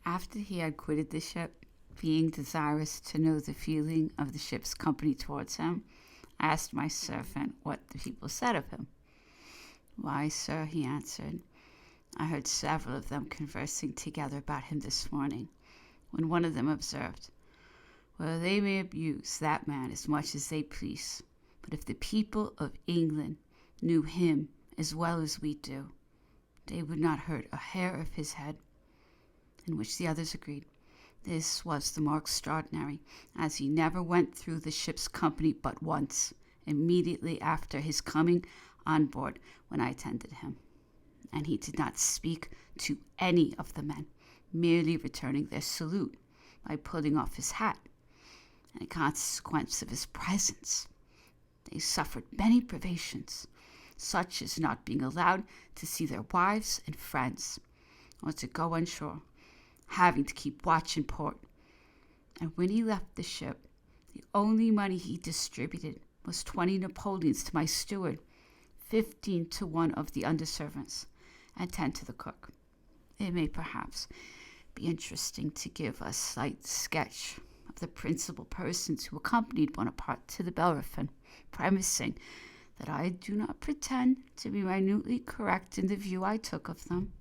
After he had quitted the ship, being desirous to know the feeling of the ship's company towards him, I asked my servant what the people said of him. "Why, sir," he answered, "I heard several of them conversing together about him this morning, when one of them observed, 'Well, they may abuse that man as much as they please, but if the people of England knew him as well as we do, they would not hurt a hair of his head.' In which the others agreed. This was the more extraordinary, as he never went through the ship's company but once, immediately after his coming on board when I attended him. And he did not speak to any of the men, merely returning their salute by pulling off his hat. And in consequence of his presence, they suffered many privations, such as not being allowed to see their wives and friends, or to go on shore, having to keep watch in port. And when he left the ship, the only money he distributed was 20 Napoleons to my steward, 15 to one of the underservants, and 10 to the cook. It may perhaps be interesting to give a slight sketch of the principal persons who accompanied Bonaparte to the Bellerophon, premising that I do not pretend to be minutely correct in the view I took of them,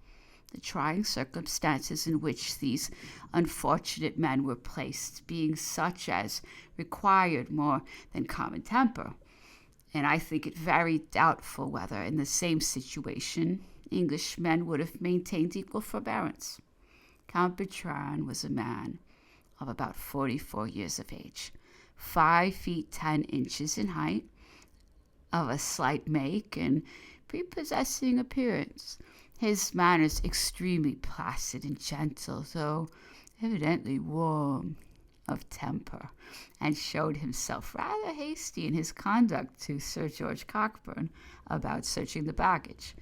the trying circumstances in which these unfortunate men were placed being such as required more than common temper, and I think it very doubtful whether in the same situation Englishmen would have maintained equal forbearance. Count Bertrand was a man of about 44 years of age, 5 feet 10 inches in height, of a slight make and prepossessing appearance. His manners extremely placid and gentle, though evidently warm of temper, and showed himself rather hasty in his conduct to Sir George Cockburn about searching the baggage,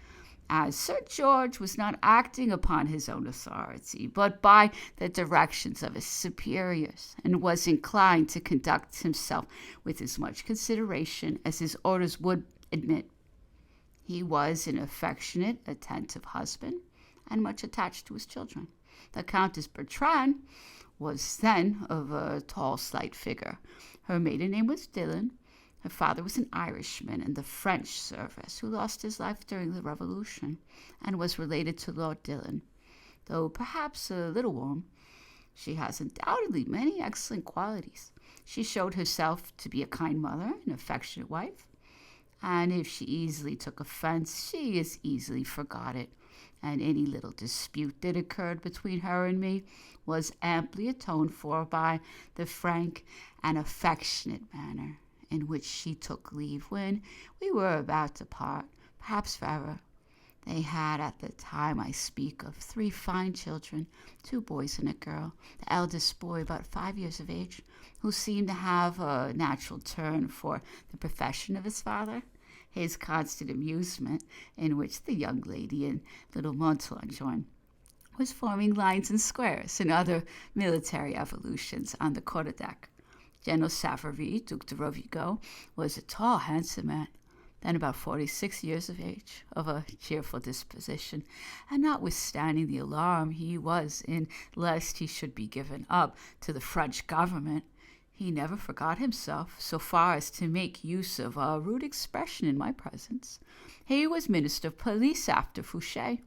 as Sir George was not acting upon his own authority, but by the directions of his superiors, and was inclined to conduct himself with as much consideration as his orders would admit. He was an affectionate, attentive husband, and much attached to his children. The Countess Bertrand was then of a tall, slight figure. Her maiden name was Dillon. Her father was an Irishman in the French service who lost his life during the Revolution, and was related to Lord Dillon, though perhaps a little warm. She has undoubtedly many excellent qualities. She showed herself to be a kind mother, an affectionate wife, and if she easily took offense, she as easily forgot it, and any little dispute that occurred between her and me was amply atoned for by the frank and affectionate manner in which she took leave when we were about to part, perhaps forever. They had at the time I speak of 3 fine children, 2 boys and a girl, the eldest boy about 5 years of age, who seemed to have a natural turn for the profession of his father, his constant amusement, in which the young lady and little Maitland joined, was forming lines and squares and other military evolutions on the quarter-deck. General Savary, Duc de Rovigo, was a tall, handsome man, then about 46 years of age, of a cheerful disposition, and notwithstanding the alarm he was in lest he should be given up to the French government, he never forgot himself so far as to make use of a rude expression in my presence. He was Minister of Police after Fouché.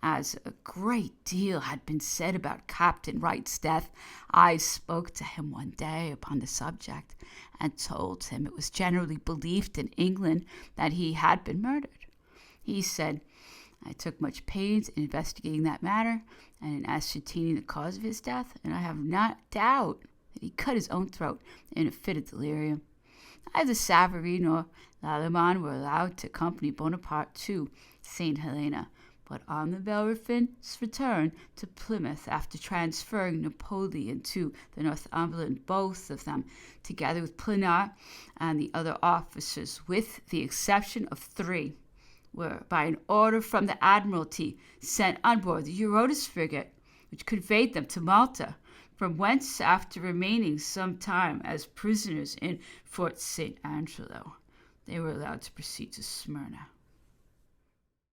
As a great deal had been said about Captain Wright's death, I spoke to him one day upon the subject, and told him it was generally believed in England that he had been murdered. He said, "I took much pains in investigating that matter, and in ascertaining the cause of his death, and I have not doubt that he cut his own throat in a fit of delirium." Neither Savary nor Lalemant were allowed to accompany Bonaparte to St. Helena, but on the Bellerophon's return to Plymouth, after transferring Napoleon to the Northumberland, both of them, together with Plenard and the other officers, with the exception of 3, were, by an order from the Admiralty, sent on board the Eurotas frigate, which conveyed them to Malta, from whence, after remaining some time as prisoners in Fort St. Angelo, they were allowed to proceed to Smyrna.